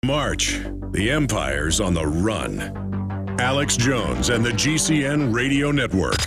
March, the Empire's on the run. Alex Jones and the GCN Radio Network.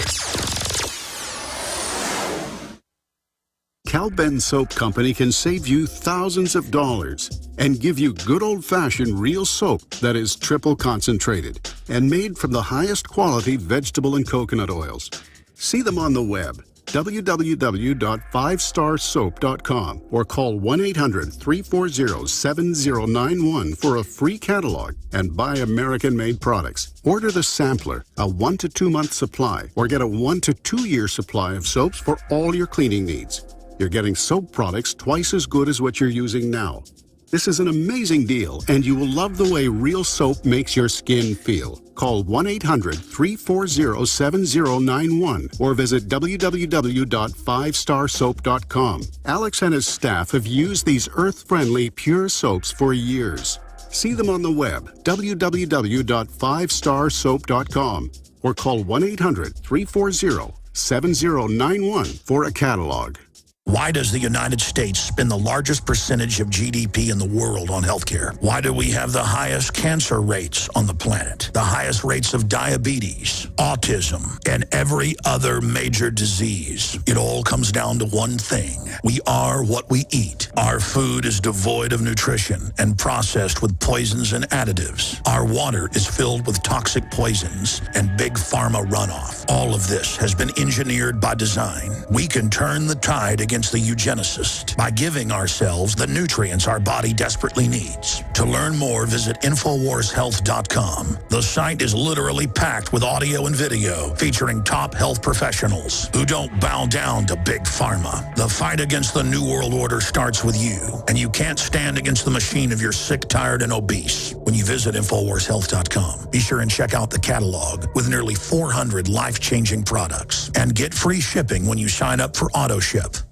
Cal-Ben Soap Company can save you thousands of dollars and give you good old-fashioned real soap that is triple concentrated and made from the highest quality vegetable and coconut oils. See them on the web, www.5starsoap.com, or call 1-800-340-7091 for a free catalog and buy American-made products. Order the sampler, a 1 to 2 month supply, or get a 1 to 2 year supply of soaps for all your cleaning needs. You're getting soap products twice as good as what you're using now. This is an amazing deal, and you will love the way real soap makes your skin feel. Call 1-800-340-7091 or visit www.5starsoap.com. Alex and his staff have used these earth-friendly, pure soaps for years. See them on the web, www.5starsoap.com, or call 1-800-340-7091 for a catalog. Why does the United States spend the largest percentage of GDP in the world on healthcare? Why do we have the highest cancer rates on the planet, the highest rates of diabetes, autism, and every other major disease? It all comes down to one thing. We are what we eat. Our food is devoid of nutrition and processed with poisons and additives. Our water is filled with toxic poisons and big pharma runoff. All of this has been engineered by design. We can turn the tide against the eugenicist by giving ourselves the nutrients our body desperately needs. To learn more, visit InfoWarsHealth.com. The site is literally packed with audio and video featuring top health professionals who don't bow down to big pharma. The fight against the New World Order starts with you, and you can't stand against the machine if you're sick, tired, and obese. When you visit InfoWarsHealth.com, be sure and check out the catalog with nearly 400 life-changing products, and get free shipping when you sign up for AutoShip.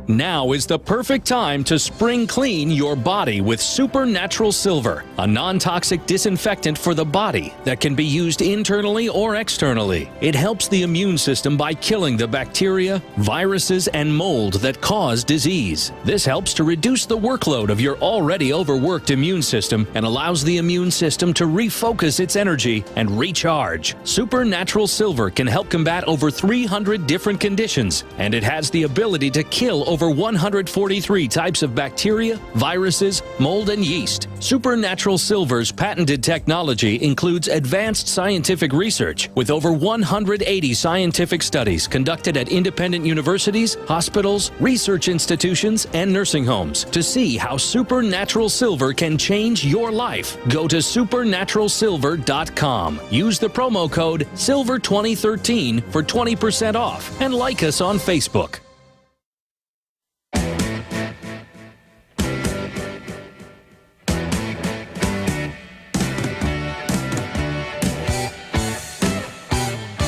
Now is the perfect time to spring clean your body with Supernatural Silver, a non-toxic disinfectant for the body that can be used internally or externally. It helps the immune system by killing the bacteria, viruses, and mold that cause disease. This helps to reduce the workload of your already overworked immune system and allows the immune system to refocus its energy and recharge. Supernatural Silver can help combat over 300 different conditions, and it has the ability to kill over 143 types of bacteria, viruses, mold, and yeast. Supernatural Silver's patented technology includes advanced scientific research with over 180 scientific studies conducted at independent universities, hospitals, research institutions, and nursing homes to see how Supernatural Silver can change your life. Go to supernaturalsilver.com. Use the promo code SILVER2013 for 20% off and like us on Facebook.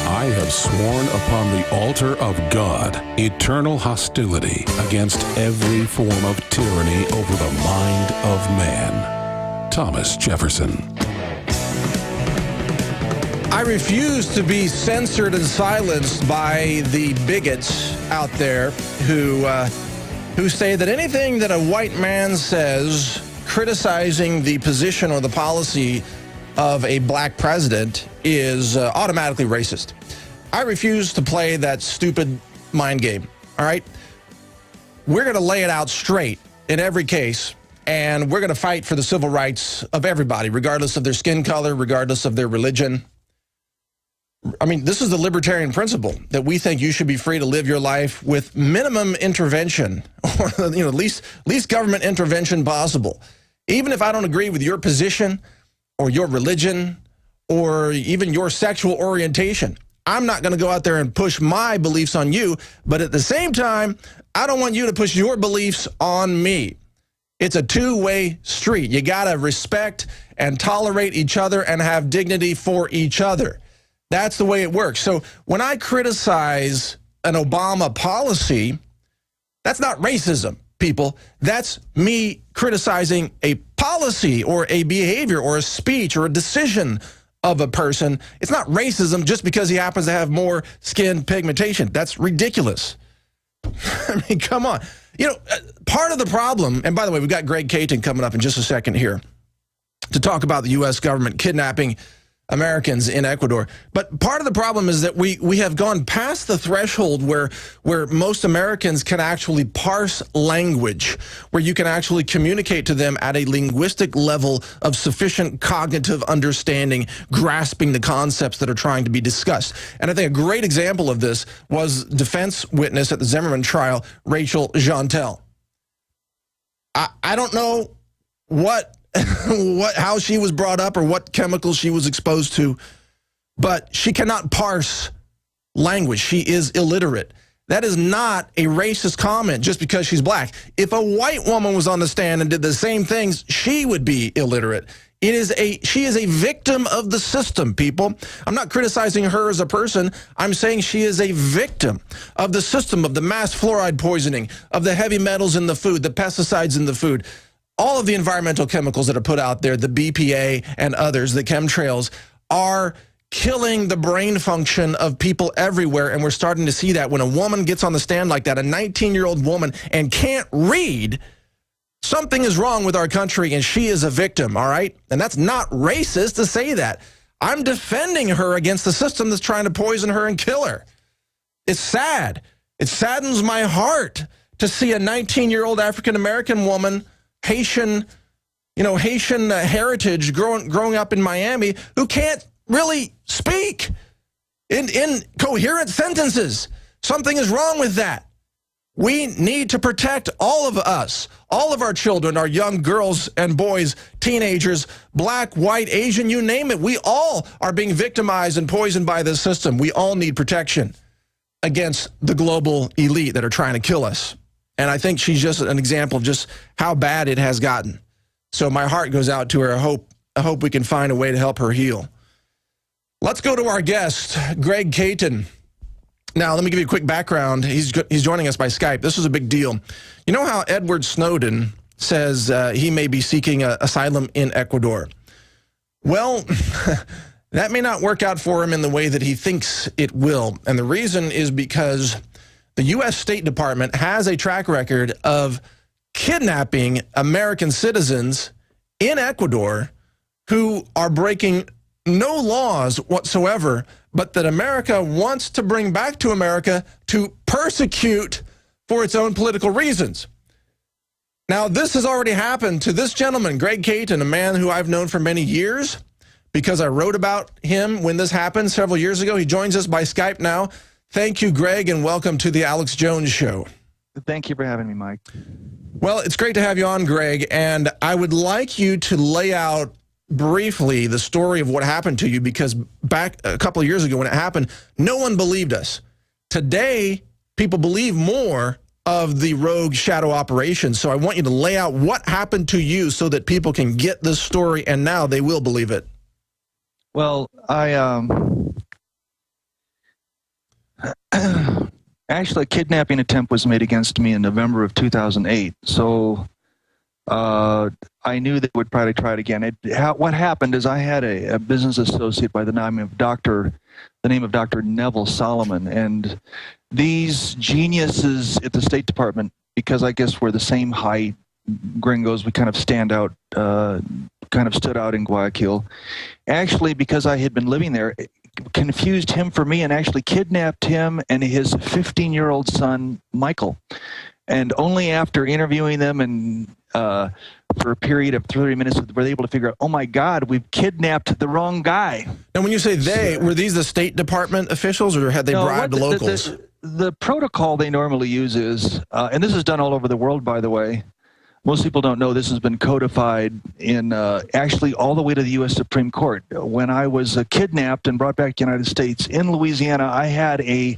I have sworn upon the altar of God eternal hostility against every form of tyranny over the mind of man. Thomas Jefferson. I refuse to be censored and silenced by the bigots out there who say that anything that a white man says criticizing the position or the policy of a black president is automatically racist. I refuse to play that stupid mind game, all right? We're going to lay it out straight in every case, and we're going to fight for the civil rights of everybody, regardless of their skin color, regardless of their religion. I mean, this is the libertarian principle, that we think you should be free to live your life with minimum intervention, or least government intervention possible. Even if I don't agree with your position or your religion or even your sexual orientation, I'm not going to go out there and push my beliefs on you, but at the same time, I don't want you to push your beliefs on me. It's a two-way street. You got to respect and tolerate each other and have dignity for each other. That's the way it works. So when I criticize an Obama policy, that's not racism, people. That's me criticizing a policy or a behavior or a speech or a decision of a person. It's not racism just because he happens to have more skin pigmentation. That's ridiculous. I mean, come on. Part of the problem, and by the way, we've got Greg Caton coming up in just a second here. to talk about the U.S. government kidnapping Americans in Ecuador. But part of the problem is that we have gone past the threshold where most Americans can actually parse language, where you can actually communicate to them at a linguistic level of sufficient cognitive understanding, grasping the concepts that are trying to be discussed. And I think a great example of this was defense witness at the Zimmerman trial, Rachel Jeantel. I don't know how she was brought up or what chemicals she was exposed to, but she cannot parse language. She is illiterate. That is not a racist comment just because she's black. If a white woman was on the stand and did the same things, she would be illiterate. She is a victim of the system, people. I'm not criticizing her as a person. I'm saying she is a victim of the system, of the mass fluoride poisoning, of the heavy metals in the food, the pesticides in the food. All of the environmental chemicals that are put out there, the BPA and others, the chemtrails, are killing the brain function of people everywhere, and we're starting to see that when a woman gets on the stand like that, a 19-year-old woman, and can't read, something is wrong with our country, and she is a victim, all right? And that's not racist to say that. I'm defending her against the system that's trying to poison her and kill her. It's sad. It saddens my heart to see a 19-year-old African-American woman, Haitian heritage, growing up in Miami, who can't really speak in coherent sentences. Something is wrong with that. We need to protect all of us, all of our children, our young girls and boys, teenagers, black, white, Asian, you name it. We all are being victimized and poisoned by this system. We all need protection against the global elite that are trying to kill us. And I think she's just an example of just how bad it has gotten. So my heart goes out to her. I hope we can find a way to help her heal. Let's go to our guest, Greg Caton. Now, let me give you a quick background. He's joining us by Skype. This is a big deal. You know how Edward Snowden says he may be seeking asylum in Ecuador? Well, that may not work out for him in the way that he thinks it will. And the reason is because the U.S. State Department has a track record of kidnapping American citizens in Ecuador who are breaking no laws whatsoever, but that America wants to bring back to America to persecute for its own political reasons. Now, this has already happened to this gentleman, Greg Caton, a man who I've known for many years because I wrote about him when this happened several years ago. He joins us by Skype now. Thank you, Greg, and welcome to the Alex Jones Show. Thank you for having me, Mike. Well, it's great to have you on, Greg, and I would like you to lay out briefly the story of what happened to you, because back a couple of years ago when it happened, no one believed us. Today, people believe more of the rogue shadow operation, so I want you to lay out what happened to you so that people can get this story, and now they will believe it. Well, actually, a kidnapping attempt was made against me in November of 2008. So I knew they would probably try it again. What happened is I had a business associate by the name of Dr. Neville Solomon, and these geniuses at the State Department, because I guess we're the same height, gringos, we kind of stand out, kind of stood out in Guayaquil. Actually, because I had been living there, confused him for me and actually kidnapped him and his 15-year-old son, Michael. And only after interviewing them and for a period of 30 minutes were they able to figure out, oh my God, we've kidnapped the wrong guy. And when you say they, were these the State Department officials, or had they bribed locals? The protocol they normally use is, and this is done all over the world, by the way. Most people don't know this has been codified in actually all the way to the U.S. Supreme Court. When I was kidnapped and brought back to the United States in Louisiana, I had a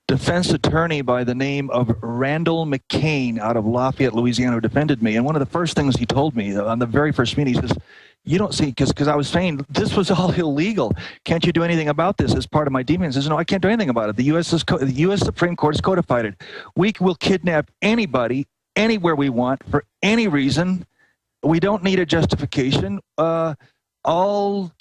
defense attorney by the name of Randall McCain out of Lafayette, Louisiana, who defended me. And one of the first things he told me on the very first meeting, he says, you don't see, because I was saying this was all illegal. Can't you do anything about this as part of my demons? He says, no, I can't do anything about it. The U.S. Supreme Court has codified it. We will kidnap anybody, anywhere we want, for any reason. We don't need a justification. All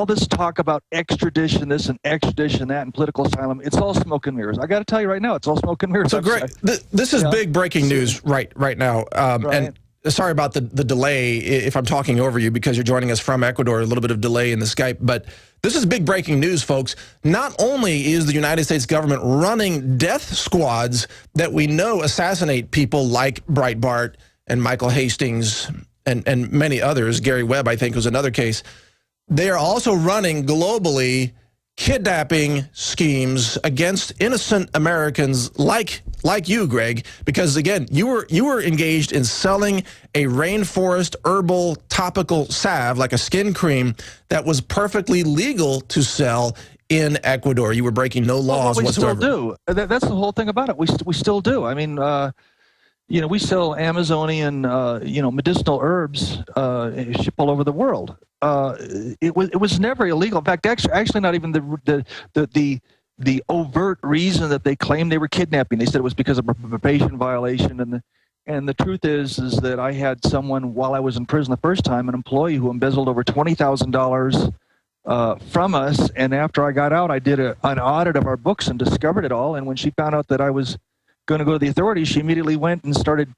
this talk about extradition this and extradition that and political asylum, it's all smoke and mirrors. I got to tell you right now, it's all smoke and mirrors. So, Greg, this is big breaking news right now. Right. sorry about the delay if I'm talking over you because you're joining us from Ecuador, a little bit of delay in the Skype, but this is big breaking news, folks. Not only is the United States government running death squads that we know assassinate people like Breitbart and Michael Hastings and many others, Gary Webb, I think, was another case. They are also running globally kidnapping schemes against innocent Americans like you, Greg, because again, you were engaged in selling a rainforest herbal topical salve, like a skin cream, that was perfectly legal to sell in Ecuador. You were breaking no laws whatsoever. We still do. That's the whole thing about it. We still do. I mean, we sell Amazonian, medicinal herbs, ship all over the world. It was never illegal. In fact, actually, not even the overt reason that they claimed they were kidnapping. They said it was because of a probation violation, and the truth is that I had someone while I was in prison the first time, an employee who embezzled over $20,000 from us, and after I got out, I did an audit of our books and discovered it all. And when she found out that I was going to go to the authorities, she immediately went and started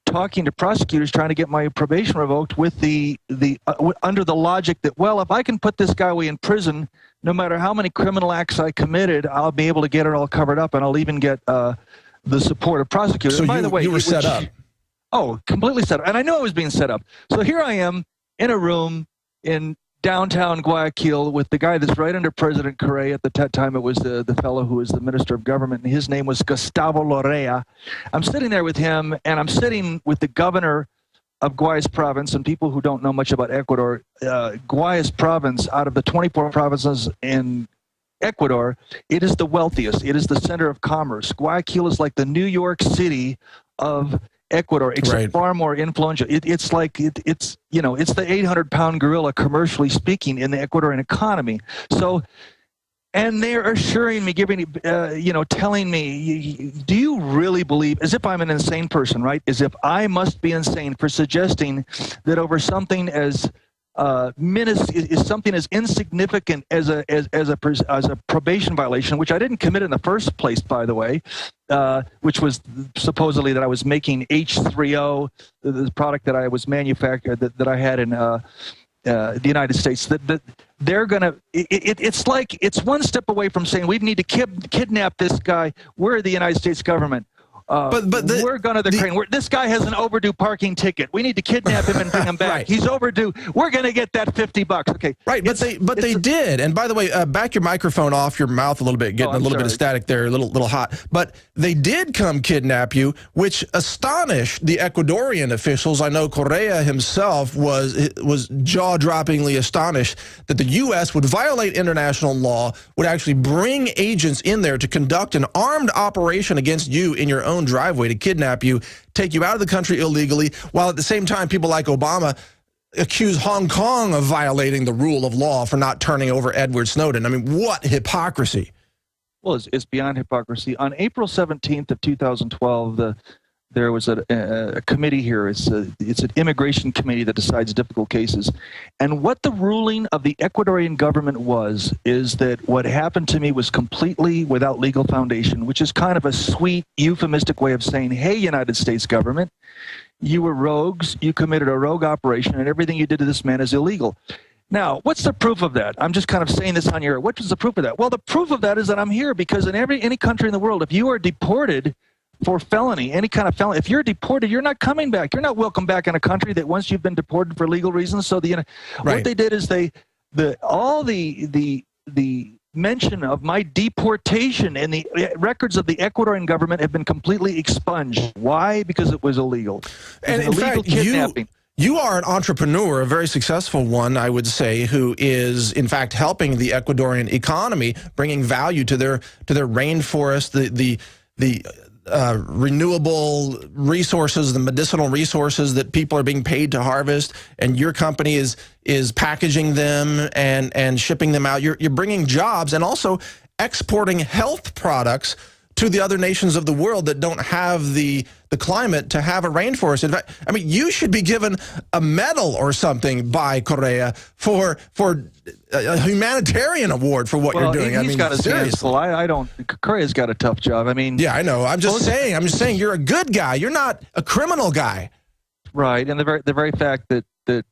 talking to prosecutors, trying to get my probation revoked with under the logic that, well, if I can put this guy away in prison, no matter how many criminal acts I committed, I'll be able to get it all covered up, and I'll even get the support of prosecutors. So by the way, you were set up. Oh, completely set up. And I knew I was being set up. So here I am in a room in downtown Guayaquil with the guy that's right under President Correa. At the time, it was the fellow who was the Minister of Government, and his name was Gustavo Lorea. I'm sitting there with him, and I'm sitting with the governor of Guayas province. And people who don't know much about Ecuador, Guayas province, out of the 24 provinces in Ecuador, it is the wealthiest. It is the center of commerce. Guayaquil is like the New York City of Ecuador, except far more influential. It's like it's the 800-pound gorilla, commercially speaking, in the Ecuadorian economy. So, and they're assuring me, telling me, do you really believe, as if I'm an insane person, right? As if I must be insane for suggesting that over something as something as insignificant as a probation violation, which I didn't commit in the first place, by the way, which was supposedly that I was making H3O, the product that I was manufactured that I had in the United States. That they're gonna. It's like it's one step away from saying we need to kidnap this guy. We're the United States government. We're going to the crane. This guy has an overdue parking ticket. We need to kidnap him and bring him back. Right. He's overdue. We're going to get that $50. Okay. Right, but they did. And by the way, back your microphone off your mouth a little bit, getting a little bit of static there, a little hot. But they did come kidnap you, which astonished the Ecuadorian officials. I know Correa himself was jaw-droppingly astonished that the U.S. would violate international law, would actually bring agents in there to conduct an armed operation against you in your own driveway to kidnap you, take you out of the country illegally, while at the same time people like Obama accuse Hong Kong of violating the rule of law for not turning over Edward Snowden. I mean, what hypocrisy. Well, it's beyond hypocrisy. On April 17th of 2012, there was a committee here. It's an immigration committee that decides difficult cases. And what the ruling of the Ecuadorian government is that what happened to me was completely without legal foundation, which is kind of a sweet, euphemistic way of saying, hey, United States government, you were rogues, you committed a rogue operation, and everything you did to this man is illegal. Now, what's the proof of that? I'm just kind of saying this on your air. What is the proof of that? Well, the proof of that is that I'm here because in any country in the world, if you are deported for felony, any kind of felony, if you're deported, you're not coming back. You're not welcome back in a country that once you've been deported for legal reasons. So what they did is all the mention of my deportation and the records of the Ecuadorian government have been completely expunged. Why? Because it was illegal. And in fact, kidnapping. You are an entrepreneur, a very successful one, I would say, who is, in fact, helping the Ecuadorian economy, bringing value to their rainforest, the renewable resources, the medicinal resources that people are being paid to harvest, and your company is packaging them and shipping them out. You're bringing jobs and also exporting health products to the other nations of the world that don't have the climate to have a rainforest. In fact, I mean, you should be given a medal or something by Correa for a humanitarian award for what you're doing. He's got his hands full. I don't. Correa's got a tough job. I mean, yeah, I know. I'm just saying. You're a good guy. You're not a criminal guy. Right, and the very fact that